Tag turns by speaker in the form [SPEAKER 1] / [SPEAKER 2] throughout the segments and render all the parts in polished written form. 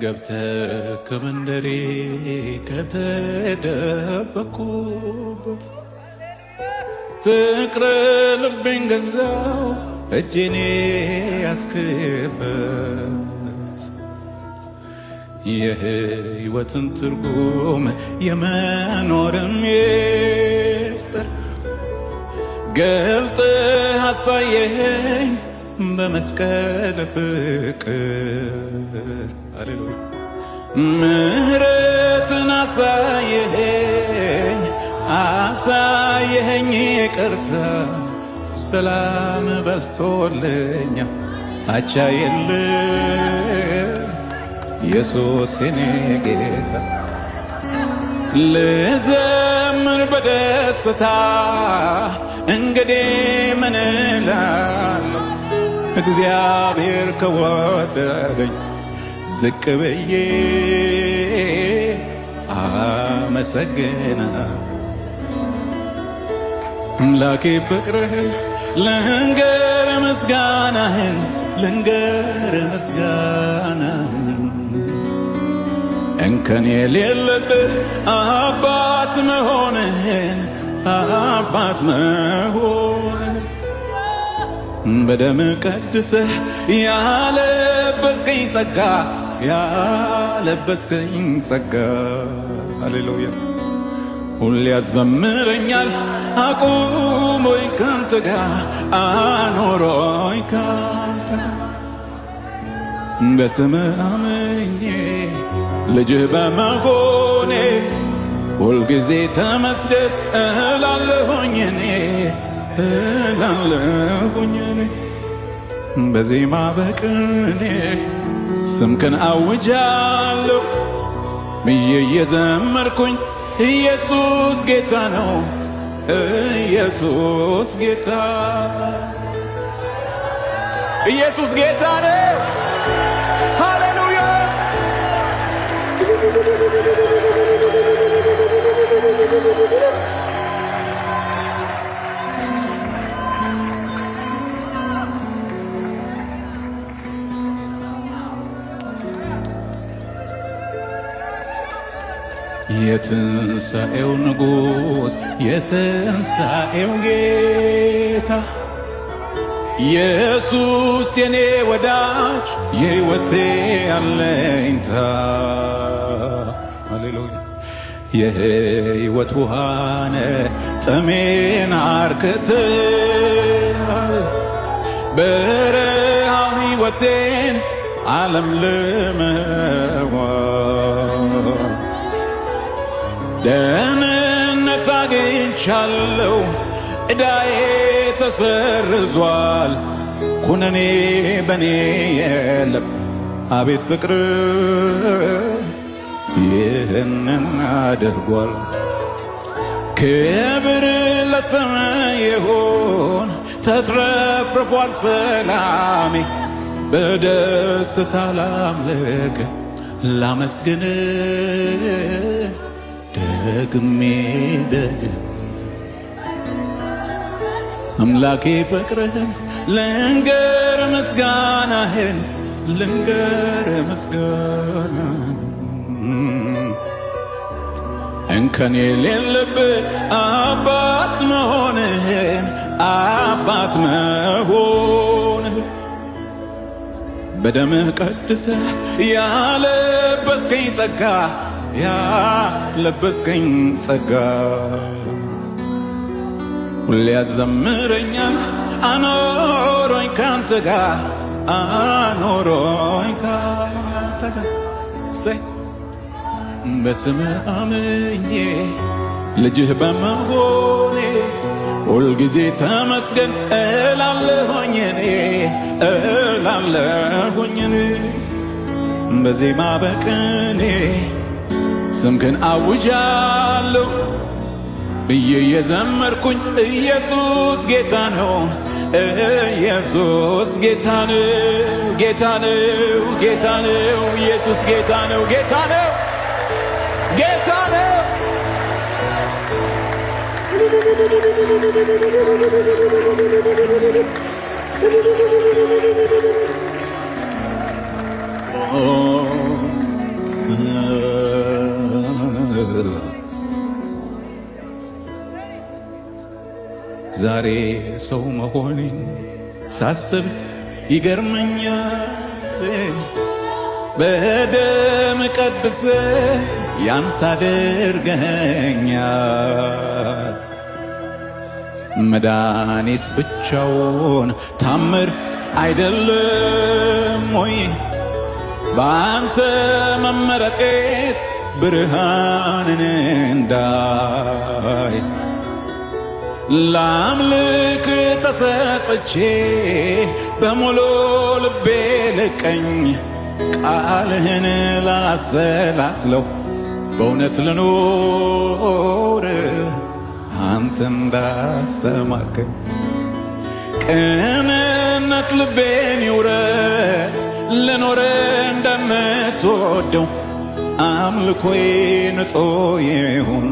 [SPEAKER 1] ገብተህ ከመንደሬ ከተደበኩበት ፍቅር ልቤን ገዛው እጄን ያስክበት የህይወትን ትርጉም የመኖርን ሚስጥር ገልጠህ አሳየኸኝ በመስቀል ፍቅር ሃሌሉያ ምህረትን አሳየኸኝ ይቅርታ ሰላም በስቶልኛ አቻ የለም ኢየሱስ የኔ ጌታ ልዘምር በደስታ እንግዲህ ምን እላለሁ እግዚአብሔር ከወደደኝ ዝቅ ብዬ አመሰግናለሁ አምላኬ ፍቅርህን ልንገር ምስጋናህን እንከን የሌለብህ አባት መሆንህን በደም ቀድሰህ ያለበስከኝ ጸጋ ሃሌሉያ ሁሌ ያዘምረኛል አቁሞኝ ካንተ ጋር አኖሮኝ ካንተ ጋር በስምህ አምኜ ልጅህ በመሆኔ ሁልጊዜ ተመስገን እላለሁኝ እኔ በዜማ በቅኔ ስምክን አውጃለሁ ብዬ እየዘመርኩኝ ኢየሱስ ጌታ ነው ኢየሱስ ጌታ ነው ሃሌሉያ የትንሣኤው ንጉሥ የትንሣኤው ጌታ ኢየሱስ የኔ ወዳጅ የሕይወቴ አለኝታ ሃሌሉያ የሕይወት ውሃነ ጥሜን አርክተሃል በረሃ ሕይወቴን ዓለም ልመዋል ደህንነት አግኝቻለሁ ዕዳዬ ተሰርዟል ኩነኔ በኔ የለም አቤት ፍቅር ይህንን አድርጓል ክብር ለሰማይ ይሁን ተትረፍርፏል ሰላሜ በደስታ ላምልክ ላመስግን ደግሜ አምላኬ ፍቅርህን ልንገር ምስጋናህን እንከን የሌለብህ አባት መሆንህን በደምህ ቀድሰህ ያለበስከኝ ጸጋ ሁሌ ያዘምረኛል አኖሮኝ ካንተ ጋር በስምህ አምኜ ልጅህ በመሆኔ ሁልጊዜ ተመስገን እላለሁኝ እኔ በዜማ በቅኔ ስምክን አውጃለሁ ብዬ የዘመርኩኝ ኢየሱስ ጌታ ነው ኢየሱስ ጌታ ነው ኢየሱስ ጌታ ነው ዛሬ ሰው መሆኔን ሳስብ ይገርመኛል። በደም ቀድሰ ያንተ አድርገኛል። መዳኔስ ብቻውን ታምር አይደለም ወይ? በአንተ መመረጤስ ብርሃንን እንዳይ ላምልክ ተሰጥቼ በሙሉ ልቤ ልቀኝ ቃልህን ላሰላስለው በእውነት ልኖር አንተ እንዳስተማርከኝ ቅንነት ልቤን ይውረስ ልኖር እንደምትወደው አምልኮዬ ንጹሕ ይሁን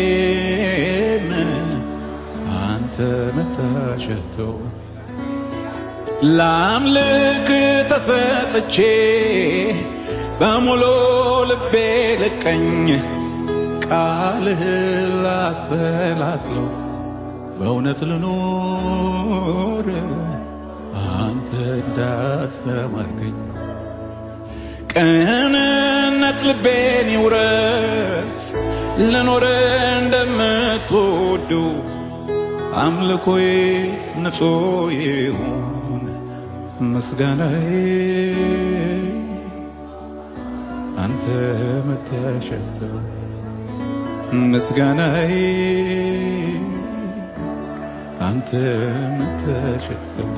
[SPEAKER 1] ምስጋናዬም አንተ መታሸተው ላምልክ ተሰጥቼ በሙሉ ልቤ ልቀኝ ቃልህ ላሰላስለው በእውነት ልኖር አንተ እንዳስተማርከኝ ቅንነት ልቤን ይውረስ ልኖር እንደምትወደው አምልኮዬ ንጹሕ ይሁን ምስጋናዬ አንተ መታሸተው ምስጋናዬ አንተ መታሸተው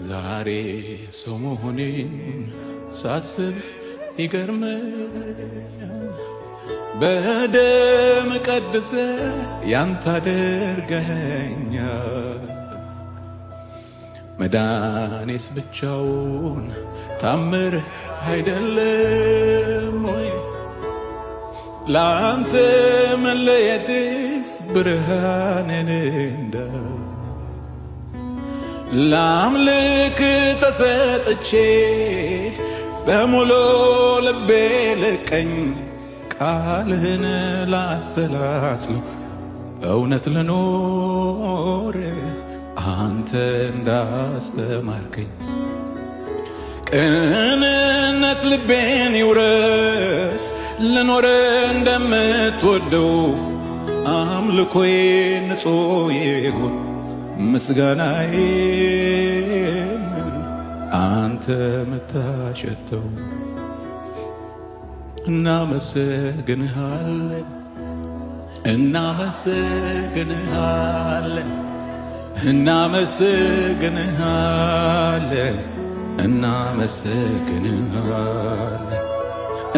[SPEAKER 1] ዛሬ ሰው መሆኔን ሳስብ ይገርመኛል። በደም ቀድሰ ያንተ አድርገኛል። መዳኔስ ብቻውን ታምር አይደለም ወይ? ለአንተ መለየትስ ብርሃንን እንዳይ ላምልክ ተሰጥቼ በሙሉ ልቤ ልቀኝ ቃልህን ላሰላስለው እውነት ልኖር አንተ እንዳስተማርከኝ ቅንነት ልቤን ይውረስ ልኖር እንደምትወደው አምልኮዬ ንጹሕ ይሁን ምስጋናዬም አንተ መታሸተው እናመሰግንሃለን እናመሰግንሃለን እናመሰግንሃለን እናመሰግንሃለን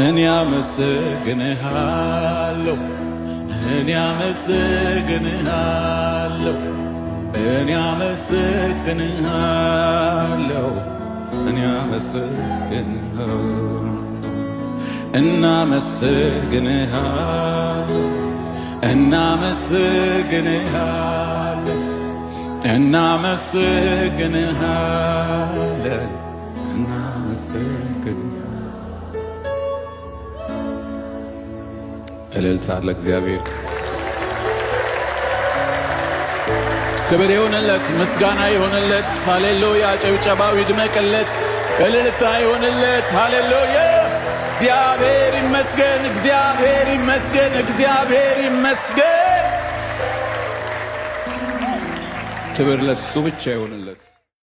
[SPEAKER 1] እኔ አመሰግንሃለሁ እኔ አመሰግንሃለሁ እኔ አመሰግንሃለሁ እኔ አመሰግንሃለሁ እናመሰግንሃለን እናመሰግንሃለን እናመሰግንሃለን እናመሰግንሃለን። እልልታ ለእግዚአብሔር ክብር ይሁንለት፣ ምስጋና ይሁንለት። ሃሌሉያ! ጭብጨባው ይድመቅለት፣ እልልታ ይሁንለት። ሃሌሉያ! እግዚአብሔር ይመስገን፣ እግዚአብሔር ይመስገን፣ እግዚአብሔር ይመስገን። ክብር ለሱ ብቻ ይሁንለት።